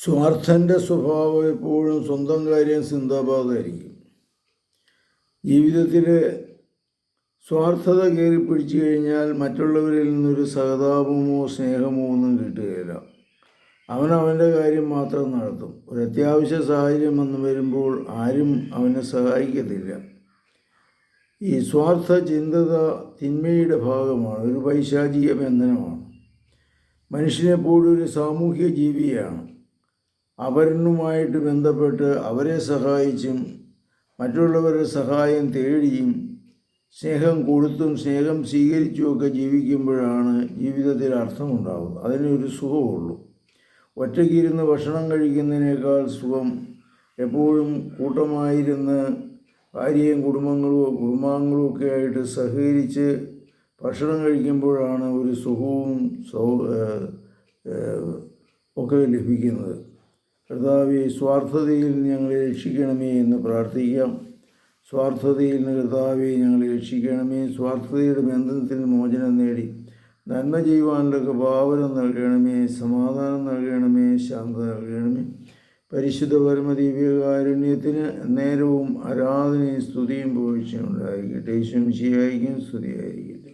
സ്വാർത്ഥൻ്റെ സ്വഭാവം എപ്പോഴും സ്വന്തം കാര്യം ചിന്താബാധായിരിക്കും. ജീവിതത്തിൽ സ്വാർത്ഥത കയറി പിടിച്ചു കഴിഞ്ഞാൽ മറ്റുള്ളവരിൽ നിന്നൊരു സഹതാപമോ സ്നേഹമോ ഒന്നും കിട്ടുകയില്ല. അവനവൻ്റെ കാര്യം മാത്രം നടത്തും. ഒരു അത്യാവശ്യ സാഹചര്യം വന്നു വരുമ്പോൾ ആരും അവനെ സഹായിക്കത്തില്ല. ഈ സ്വാർത്ഥ ചിന്തത തിന്മയുടെ ഭാഗമാണ്, ഒരു പൈശാചിക ബന്ധനമാണ്. മനുഷ്യനെപ്പോഴും ഒരു സാമൂഹ്യ ജീവിയാണ്. അവരുമായിട്ട് ബന്ധപ്പെട്ട് അവരെ സഹായിച്ചും മറ്റുള്ളവരുടെ സഹായം തേടിയും സ്നേഹം കൊടുത്തും സ്നേഹം സ്വീകരിച്ചുമൊക്കെ ജീവിക്കുമ്പോഴാണ് ജീവിതത്തിൽ അർത്ഥമുണ്ടാകുന്നത്. അതിനൊരു സുഖമുള്ളൂ. ഒറ്റയ്ക്കിരുന്ന് ഭക്ഷണം കഴിക്കുന്നതിനേക്കാൾ സുഖം എപ്പോഴും കൂട്ടമായിരുന്ന് ഭാര്യയും കുടുംബാംഗങ്ങളും ഒക്കെ ആയിട്ട് സഹകരിച്ച് ഭക്ഷണം കഴിക്കുമ്പോഴാണ് ഒരു സുഖവും ഒക്കെ ലഭിക്കുന്നത്. കർത്താവേ, സ്വാർത്ഥതയിൽ നിന്ന് ഞങ്ങളെ രക്ഷിക്കണമേ എന്ന് പ്രാർത്ഥിക്കാം. സ്വാർത്ഥതയിൽ നിന്ന് കർത്താവേ ഞങ്ങളെ രക്ഷിക്കണമേ. സ്വാർത്ഥതയുടെ ബന്ധനത്തിൽ മോചനം നേടി നന്മ ചെയ്യുവാനുള്ള കൃപാവരം നൽകണമേ. സമാധാനം നൽകണമേ. ശാന്തത നൽകണമേ. പരിശുദ്ധ പരമദിവ്യകാരുണ്യത്തിന് നേരവും ആരാധനയും സ്തുതിയും പോഴ്ചയും ഉണ്ടായിരിക്കട്ടെ. ഈശോ മിശിഹായ്ക്കും സ്തുതിയായിരിക്കട്ടെ.